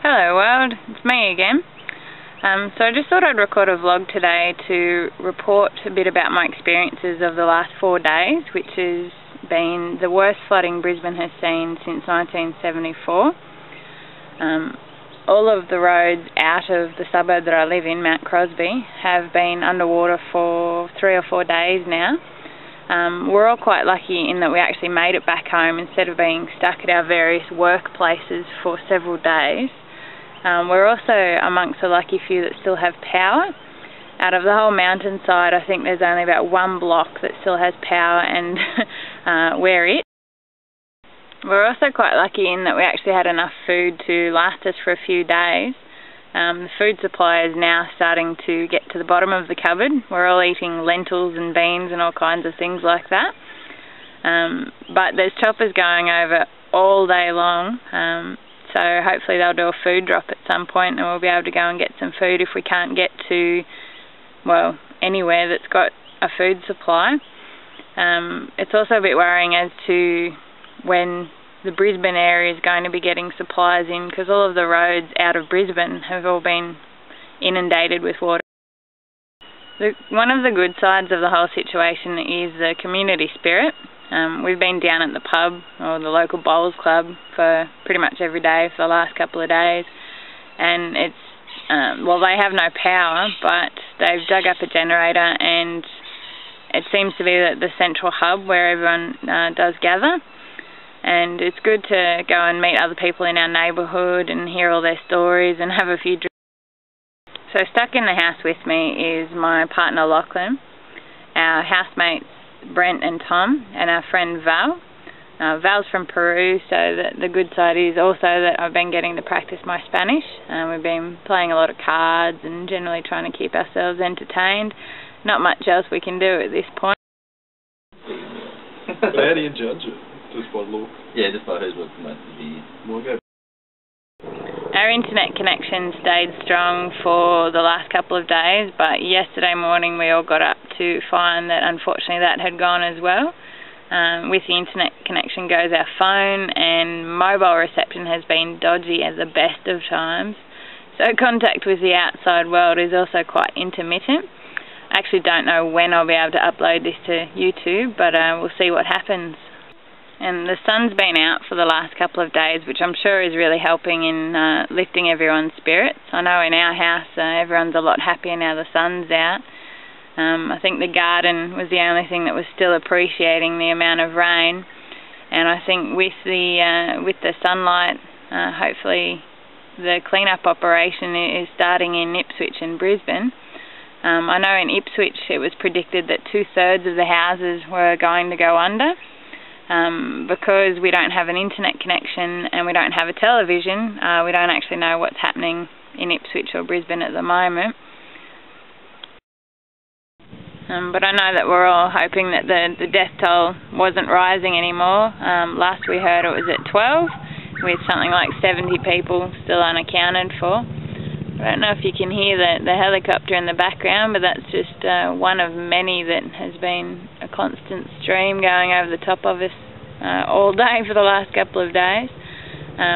Hello world, it's me again. So I just thought I'd record a vlog today to report a bit about my experiences of the last 4 days, which has been the worst flooding Brisbane has seen since 1974. All of the roads out of the suburb that I live in, Mount Crosby, have been underwater for 3 or 4 days now. We're all quite lucky in that we actually made it back home instead of being stuck at our various workplaces for several days. We're also amongst the lucky few that still have power. Out of the whole mountainside, I think there's only about 1 block that still has power, and we're it. We're also quite lucky in that we actually had enough food to last us for a few days. The food supply is now starting to get to the bottom of the cupboard. We're all eating lentils and beans and all kinds of things like that. But there's choppers going over all day long. So hopefully they'll do a food drop at some point and we'll be able to go and get some food if we can't get to, well, anywhere that's got a food supply. It's also a bit worrying as to when the Brisbane area is going to be getting supplies in, because all of the roads out of Brisbane have all been inundated with water. One of the good sides of the whole situation is the community spirit. We've been down at the pub, or the local bowls club, for pretty much every day for the last couple of days, and it's, well, they have no power, but they've dug up a generator, and it seems to be the central hub where everyone does gather, and it's good to go and meet other people in our neighbourhood and hear all their stories and have a few drinks. So stuck in the house with me is my partner Lachlan, our housemates Brent and Tom, and our friend Val. Val's from Peru, so the good side is also that I've been getting to practice my Spanish. We've been playing a lot of cards and generally trying to keep ourselves entertained. Not much else we can do at this point. But how do you judge it? Just by look? Yeah, just by who's looking at the beard. Our internet connection stayed strong for the last couple of days, but yesterday morning we all got up to find that unfortunately that had gone as well. With the internet connection goes our phone, and mobile reception has been dodgy at the best of times. So contact with the outside world is also quite intermittent. I actually don't know when I'll be able to upload this to YouTube, but we'll see what happens. And the sun's been out for the last couple of days, which I'm sure is really helping in lifting everyone's spirits. I know in our house everyone's a lot happier now the sun's out. I think the garden was the only thing that was still appreciating the amount of rain, and I think with the sunlight, hopefully the clean-up operation is starting in Ipswich and Brisbane. I know in Ipswich it was predicted that 2/3 of the houses were going to go under. Because we don't have an internet connection and we don't have a television, we don't actually know what's happening in Ipswich or Brisbane at the moment. But I know that we're all hoping that the death toll wasn't rising anymore. Last we heard it was at 12, with something like 70 people still unaccounted for. I don't know if you can hear the helicopter in the background, but that's just one of many that has been a constant stream going over the top of us all day for the last couple of days.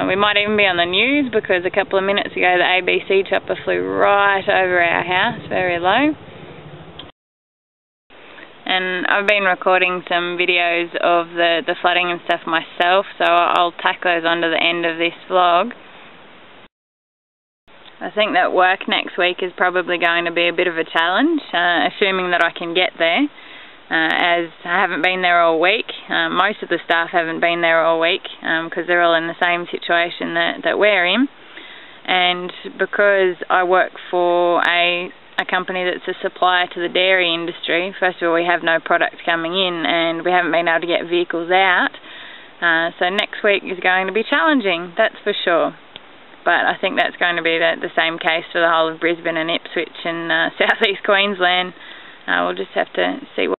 We might even be on the news, because a couple of minutes ago the ABC chopper flew right over our house, very low. And I've been recording some videos of the flooding and stuff myself, so I'll tack those onto the end of this vlog. I think that work next week is probably going to be a bit of a challenge, assuming that I can get there, as I haven't been there all week. Most of the staff haven't been there all week, because they're all in the same situation that we're in. And because I work for a company that's a supplier to the dairy industry, first of all we have no product coming in and we haven't been able to get vehicles out. So next week is going to be challenging, that's for sure. But I think that's going to be the same case for the whole of Brisbane and Ipswich and southeast Queensland. We'll just have to see what...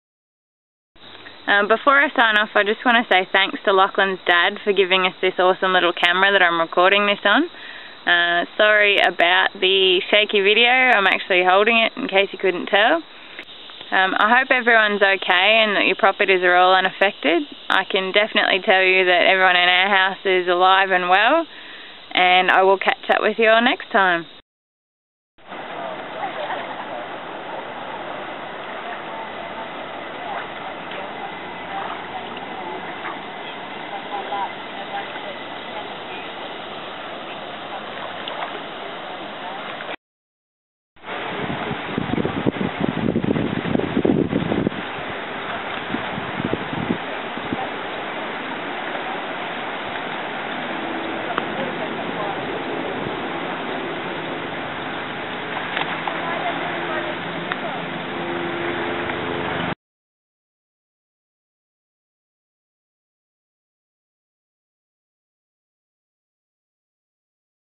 Before I sign off, I just want to say thanks to Lachlan's dad for giving us this awesome little camera that I'm recording this on. Sorry about the shaky video, I'm actually holding it in case you couldn't tell. I hope everyone's okay and that your properties are all unaffected. I can definitely tell you that everyone in our house is alive and well. and I will catch up with you all next time.